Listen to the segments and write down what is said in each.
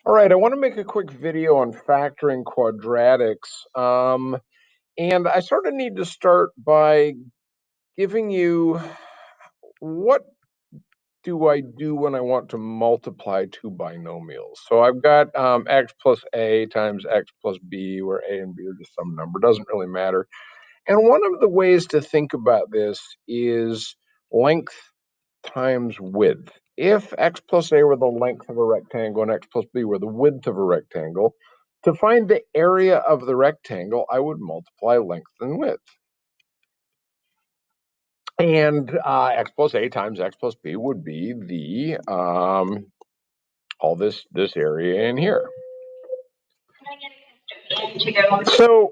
All right, I want to make a quick video on factoring quadratics. And I sort of need to start by giving you what do I do when I want to multiply two binomials. So I've got x plus a times x plus b, where a and b are just some number, doesn't really matter. And one of the ways to think about this is length times width. If x plus a were the length of a rectangle and x plus b were the width of a rectangle, to find the area of the rectangle, I would multiply length and width. And x plus a times x plus b would be the all this area in here. So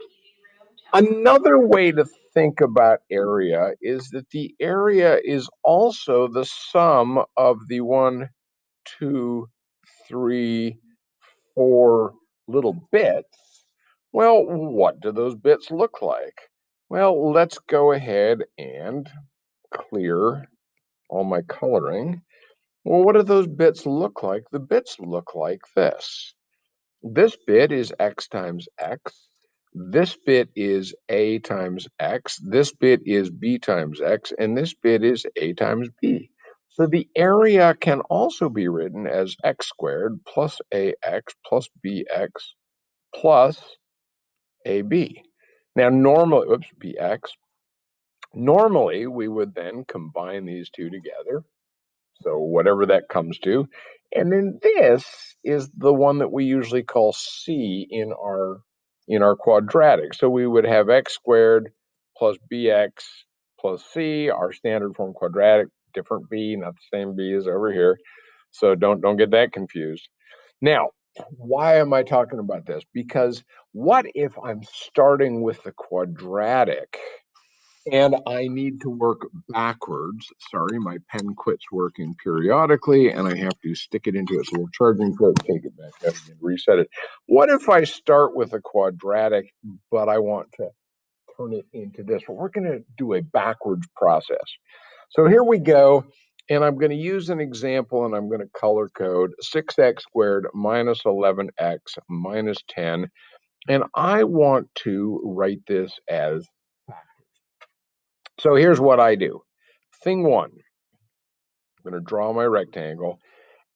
another way to think about area is that the area is also the sum of the 1, 2, 3, 4 little bits. Well, what do those bits look like? Well, let's go ahead and clear all my coloring. Well, what do those bits look like? The bits look like this. This bit is x times x. This bit is a times x. This bit is b times x. And this bit is a times b. So the area can also be written as x squared plus ax plus bx plus ab. Now, normally, bx. Normally, we would then combine these two together. So whatever that comes to. And then this is the one that we usually call c in our quadratic. So we would have x squared plus bx plus c, our standard form quadratic, different b, not the same b as over here. So don't get that confused. Now, why am I talking about this? Because what if I'm starting with the quadratic and I need to work backwards? Sorry, my pen quits working periodically and I have to stick it into its little charging port, take it back out and reset it. What if I start with a quadratic, but I want to turn it into this? Well, we're going to do a backwards process. So here we go. And I'm going to use an example and I'm going to color code 6x squared minus 11x minus 10. And I want to write this as factors. So here's what I do. Thing one, I'm going to draw my rectangle.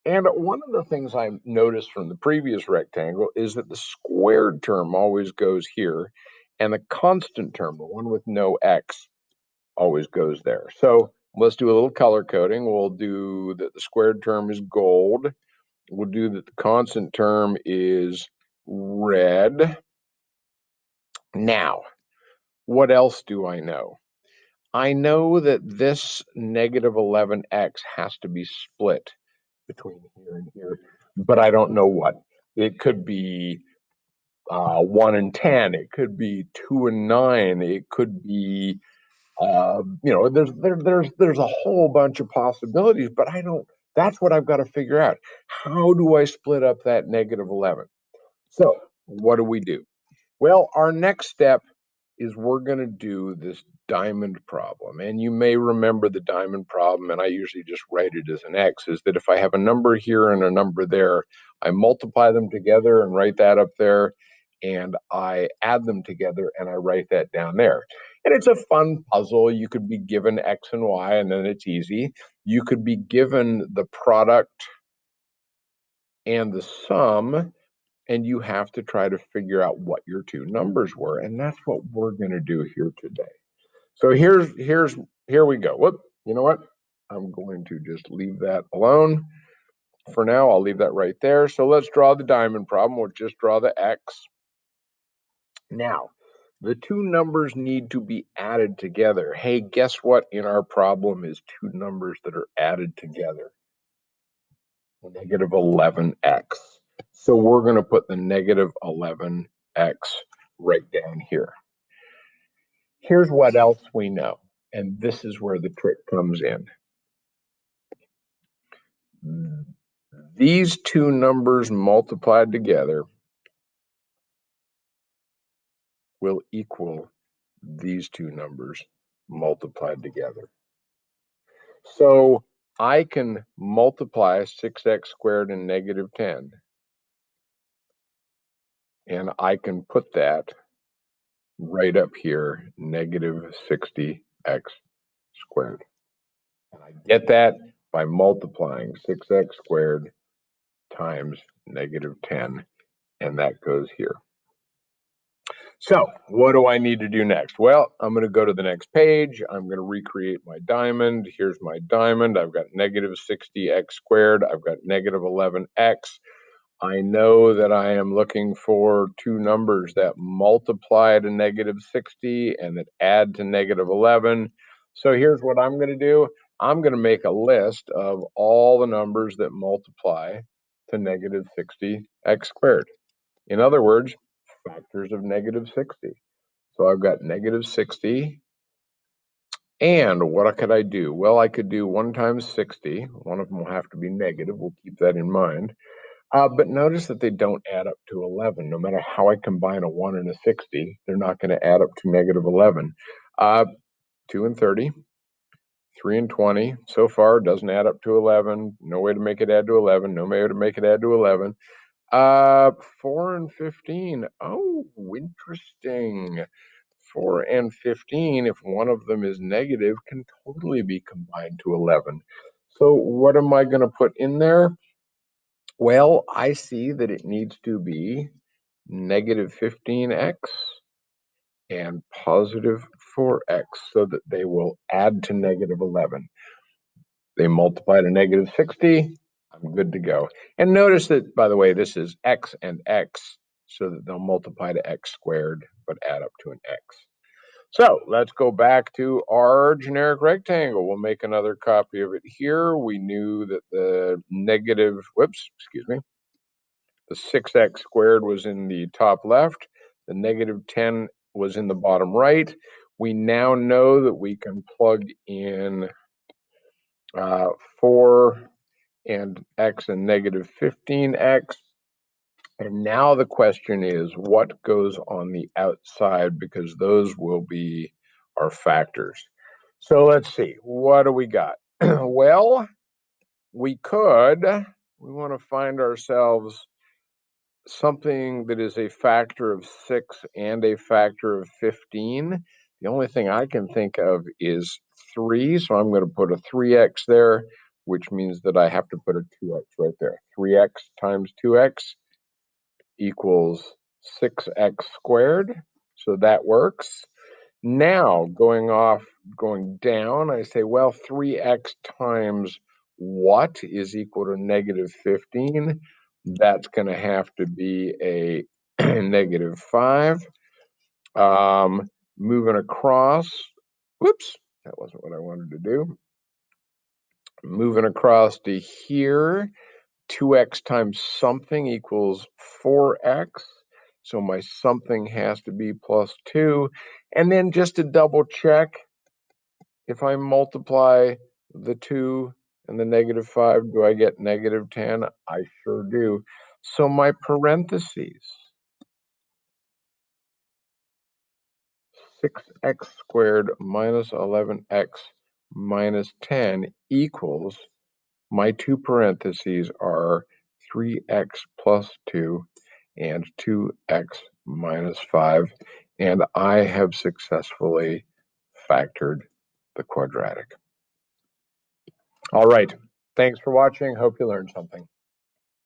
And one of the things I noticed from the previous rectangle is that the squared term always goes here, and the constant term, the one with no x, always goes there. So let's do a little color coding. We'll do that the squared term is gold. We'll do that the constant term is red. Now, what else do I know? I know that this negative 11x has to be split between here and here, but I don't know what. It could be 1 and 10. It could be 2 and 9. It could be, there's a whole bunch of possibilities, but I don't. That's what I've got to figure out. How do I split up that negative 11? So what do? Well, our next step is we're going to do this diamond problem. And you may remember the diamond problem, and I usually just write it as an X, is that if I have a number here and a number there, I multiply them together and write that up there, and I add them together and I write that down there. And it's a fun puzzle. You could be given X and Y, and then it's easy. You could be given the product and the sum, and you have to try to figure out what your two numbers were, and that's what we're going to do here today. So here we go. Whoop, you know what? I'm going to just leave that alone. For now, I'll leave that right there. So let's draw the diamond problem. We'll just draw the X. Now, the two numbers need to be added together. Hey, guess what in our problem is two numbers that are added together? Negative 11x. So we're going to put the negative 11x right down here. Here's what else we know, and this is where the trick comes in. These two numbers multiplied together will equal these two numbers multiplied together. So I can multiply 6x squared and negative 10 And I can put that right up here, negative 60x squared. And I get that by multiplying 6x squared times negative 10, and that goes here. So what do I need to do next? Well, I'm going to go to the next page. I'm going to recreate my diamond. Here's my diamond. I've got negative 60x squared. I've got negative 11x. I know that I am looking for two numbers that multiply to negative 60 and that add to negative 11. So here's what I'm going to do. I'm going to make a list of all the numbers that multiply to negative 60x squared. In other words, factors of negative 60. So I've got negative 60. And what could I do? Well, I could do 1 times 60. One of them will have to be negative. We'll keep that in mind. But notice that they don't add up to 11. No matter how I combine a 1 and a 60, they're not going to add up to negative 11. 2 and 30, 3 and 20. So far, doesn't add up to 11. No way to make it add to 11. No way to make it add to 11. 4 and 15. Oh, interesting. 4 and 15, if one of them is negative, can totally be combined to 11. So what am I going to put in there? Well, I see that it needs to be negative 15x and positive 4x so that they will add to negative 11. They multiply to negative 60. I'm good to go. And notice that, by the way, this is x and x, so that they'll multiply to x squared, but add up to an x. So let's go back to our generic rectangle. We'll make another copy of it here. We knew that the negative, the 6x squared was in the top left. The negative 10 was in the bottom right. We now know that we can plug in 4 and x and negative 15x. And now the question is, what goes on the outside? Because those will be our factors. So let's see, what do we got? Well, we want to find ourselves something that is a factor of 6 and a factor of 15. The only thing I can think of is 3, so I'm going to put a 3x there, which means that I have to put a 2x right there. 3x times 2x equals 6x squared, so that works. Now, going down, I say, well, 3x times what is equal to negative 15? That's going to have to be a negative 5. Moving across, whoops, that wasn't what I wanted to do. Moving across to here, 2x times something equals 4x. So my something has to be plus 2. And then just to double check, if I multiply the 2 and the negative 5, do I get negative 10? I sure do. So my parentheses, 6x squared minus 11x minus 10 equals, my two parentheses are 3x plus 2 and 2x minus 5. And I have successfully factored the quadratic. All right. Thanks for watching. Hope you learned something.